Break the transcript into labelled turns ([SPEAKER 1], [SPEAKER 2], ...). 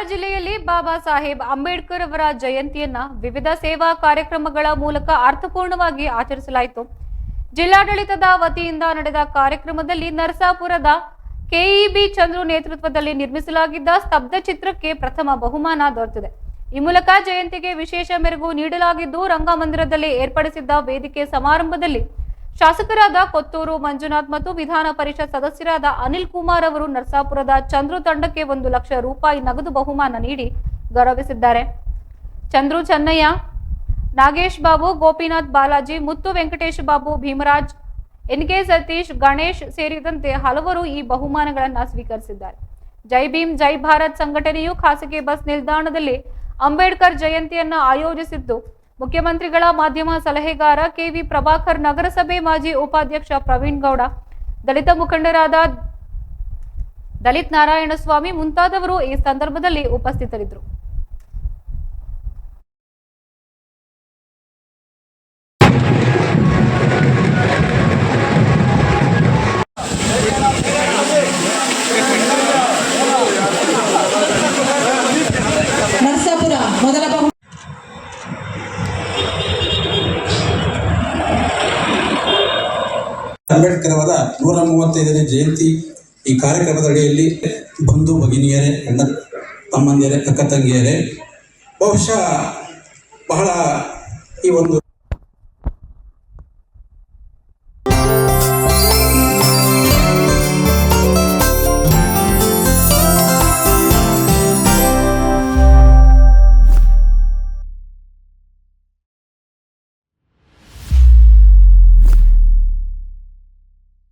[SPEAKER 1] ಜಿಲ್ಲೆಯಲ್ಲಿ ಬಾಬಾ ಸಾಹೇಬ್ ಅಂಬೇಡ್ಕರ್ ಅವರ ಜಯಂತಿಯನ್ನ ವಿವಿಧ ಸೇವಾ ಕಾರ್ಯಕ್ರಮಗಳ ಮೂಲಕ ಅರ್ಥಪೂರ್ಣವಾಗಿ ಆಚರಿಸಲಾಯಿತು. ಜಿಲ್ಲಾಡಳಿತದ ವತಿಯಿಂದ ನಡೆದ ಕಾರ್ಯಕ್ರಮದಲ್ಲಿ ನರಸಾಪುರದ ಕೆಇಬಿ ಚಂದ್ರು ನೇತೃತ್ವದಲ್ಲಿ ನಿರ್ಮಿಸಲಾಗಿದ್ದ ಸ್ತಬ್ಧ ಚಿತ್ರಕ್ಕೆ ಪ್ರಥಮ ಬಹುಮಾನ ದೊರೆತಿದೆ. ಈ ಮೂಲಕ ಜಯಂತಿಗೆ ವಿಶೇಷ ಮೆರುಗು ನೀಡಲಾಗಿದ್ದು, ರಂಗಮಂದಿರದಲ್ಲಿ ಏರ್ಪಡಿಸಿದ್ದ ವೇದಿಕೆ ಸಮಾರಂಭದಲ್ಲಿ ಶಾಸಕರಾದ ಕೊತ್ತೂರು ಮಂಜುನಾಥ್ ಮತ್ತು ವಿಧಾನ ಪರಿಷತ್ ಸದಸ್ಯರಾದ ಅನಿಲ್ ಕುಮಾರ್ ಅವರು ನರಸಾಪುರದ ಚಂದ್ರು ತಂಡಕ್ಕೆ 1 ಲಕ್ಷ ರೂಪಾಯಿ ನಗದು ಬಹುಮಾನ ನೀಡಿ ಗೌರವಿಸಿದ್ದಾರೆ. ಚಂದ್ರು ಚೆನ್ನಯ್ಯ, ನಾಗೇಶ್ ಬಾಬು, ಗೋಪಿನಾಥ್ ಬಾಲಾಜಿ, ಮುತ್ತು ವೆಂಕಟೇಶ್ ಬಾಬು, ಭೀಮರಾಜ್, ಎನ್ಕೆ ಸತೀಶ್, ಗಣೇಶ್ ಸೇರಿದಂತೆ ಹಲವರು ಈ ಬಹುಮಾನಗಳನ್ನು ಸ್ವೀಕರಿಸಿದ್ದಾರೆ. ಜೈ ಭೀಮ್ ಜೈ ಭಾರತ್ ಸಂಘಟನೆಯು ಖಾಸಗಿ ಬಸ್ ನಿಲ್ದಾಣದಲ್ಲಿ ಅಂಬೇಡ್ಕರ್ ಜಯಂತಿಯನ್ನು ಆಯೋಜಿಸಿದ್ದು, ಮುಖ್ಯಮಂತ್ರಿಗಳ ಮಾಧ್ಯಮ ಸಲಹೆಗಾರ ಕೆವಿ ಪ್ರಭಾಕರ್, ನಗರಸಭೆ ಮಾಜಿ ಉಪಾಧ್ಯಕ್ಷ ಪ್ರವೀಣ್ ಗೌಡ, ದಲಿತ ಮುಖಂಡರಾದ ದಲಿತ್ ನಾರಾಯಣಸ್ವಾಮಿ ಮುಂತಾದವರು ಈ ಸಂದರ್ಭದಲ್ಲಿ ಉಪಸ್ಥಿತರಿದ್ದರು.
[SPEAKER 2] ನರಸಾಪುರ ಮೊದಲ
[SPEAKER 3] ಅಂಬೇಡ್ಕರ್ ಅವರ 135ನೇ ಜಯಂತಿ ಈ ಕಾರ್ಯಕ್ರಮದ ಅಡಿಯಲ್ಲಿ ಬಂಧು ಭಗಿನಿಯರೇ, ಅಣ್ಣ ತಮ್ಮಂದಿರೇ, ಅಕ್ಕ ತಂಗಿಯರೇ, ಬಹುಶಃ ಬಹಳ ಈ ಒಂದು